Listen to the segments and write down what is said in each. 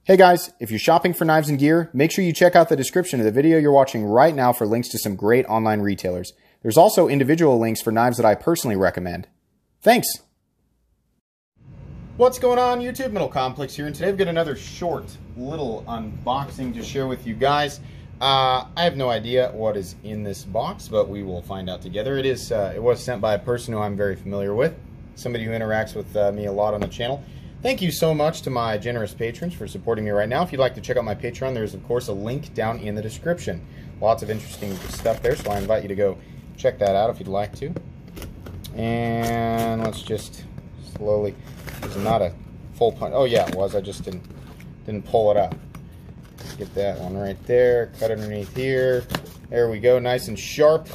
Hey guys, if you're shopping for knives and gear, make sure you check out the description of the video you're watching right now for links to some great online retailers. There's also individual links for knives that I personally recommend. Thanks! What's going on YouTube? Metal Complex here, and today I've got another short little unboxing to share with you guys. I have no idea what is in this box, but we will find out together. It was sent by a person who I'm very familiar with, somebody who interacts with me a lot on the channel. Thank you so much to my generous patrons for supporting me right now. If you'd like to check out my Patreon, there's of course a link down in the description. Lots of interesting stuff there, so I invite you to go check that out if you'd like to. And let's just slowly, this is not a full punch. Oh yeah, it was, I just didn't pull it up. Get that one right there, cut underneath here. There we go, nice and sharp.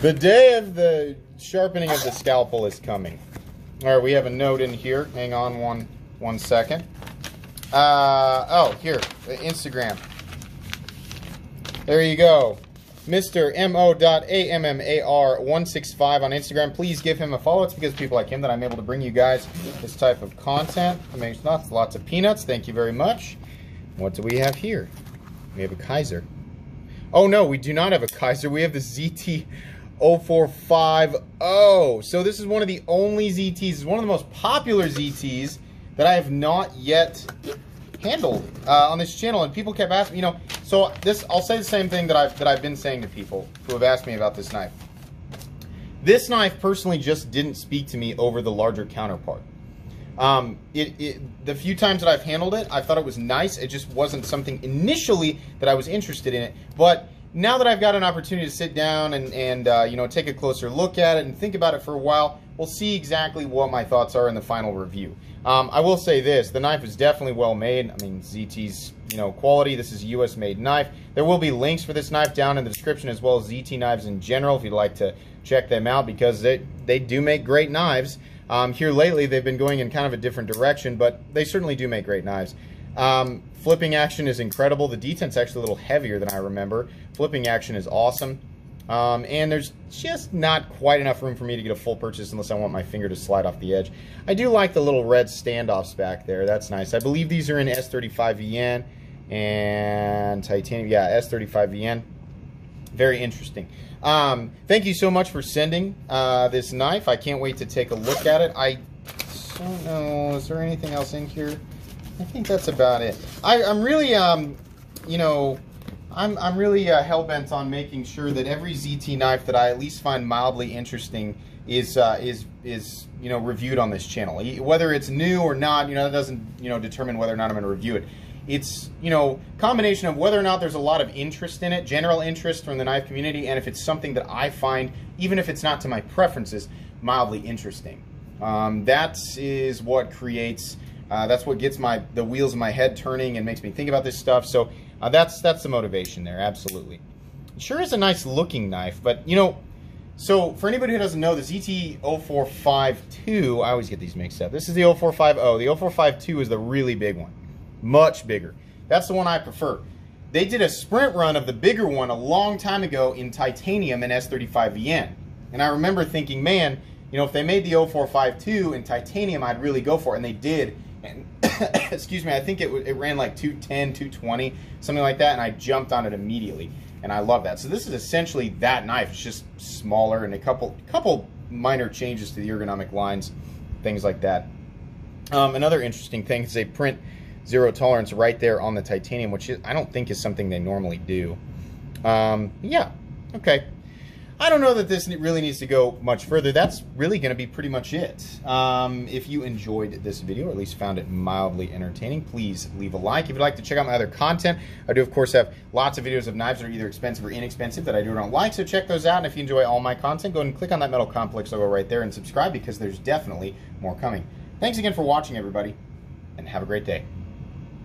The day of the sharpening of the scalpel is coming. All right, we have a note in here. Hang on one second. Oh, here, Instagram. There you go. Mr. mo.ammar165 on Instagram. Please give him a follow. It's because of people like him that I'm able to bring you guys this type of content. It makes lots of peanuts. Thank you very much. What do we have here? We have a Kizer. Oh, no, we do not have a Kizer. We have the ZT-0450. So this is one of the only ZTs. It's one of the most popular ZTs that I have not yet handled on this channel, and people kept asking, so this, I'll say the same thing that I've been saying to people who have asked me about this knife. This knife personally just didn't speak to me over the larger counterpart. The few times that I've handled it, I thought it was nice. It just wasn't something initially that I was interested in it. But now that I've got an opportunity to sit down and take a closer look at it and think about it for a while, we'll see exactly what my thoughts are in the final review. I will say this, the knife is definitely well made. I mean, ZT's quality. This is a US made knife. There will be links for this knife down in the description, as well as ZT knives in general if you'd like to check them out, because they do make great knives. Here lately they've been going in kind of a different direction, but they certainly do make great knives. Flipping action is incredible. The detent's actually a little heavier than I remember. Flipping action is awesome. And there's just not quite enough room for me to get a full purchase unless I want my finger to slide off the edge. I do like the little red standoffs back there. That's nice. I believe these are in S35VN and titanium. Yeah, S35VN. Very interesting. Thank you so much for sending this knife. I can't wait to take a look at it. I don't know, is there anything else in here? I think that's about it. I'm really, I'm really hell-bent on making sure that every ZT knife that I at least find mildly interesting is reviewed on this channel. Whether it's new or not, that doesn't determine whether or not I'm going to review it. It's combination of whether or not there's a lot of interest in it, general interest from the knife community, and if it's something that I find, even if it's not to my preferences, mildly interesting. That is what creates. That's what gets the wheels of my head turning and makes me think about this stuff. So that's the motivation there, absolutely. It sure is a nice looking knife, but so for anybody who doesn't know, the ZT-0452, I always get these mixed up. This is the 0450. The 0452 is the really big one, much bigger. That's the one I prefer. They did a sprint run of the bigger one a long time ago in titanium and S35VN, and I remember thinking, man, if they made the 0452 in titanium, I'd really go for it, and they did. And excuse me, I think it ran like 210, 220, something like that, and I jumped on it immediately, and I love that. So this is essentially that knife. It's just smaller and a couple minor changes to the ergonomic lines, things like that. Another interesting thing is they print zero tolerance right there on the titanium, which I don't think is something they normally do. Yeah, okay. I don't know that this really needs to go much further. That's really going to be pretty much it. If you enjoyed this video, or at least found it mildly entertaining, please leave a like. If you'd like to check out my other content, I do, of course, have lots of videos of knives that are either expensive or inexpensive that I do or don't like, so check those out. And if you enjoy all my content, go ahead and click on that Metal Complex logo right there and subscribe, because there's definitely more coming. Thanks again for watching, everybody, and have a great day.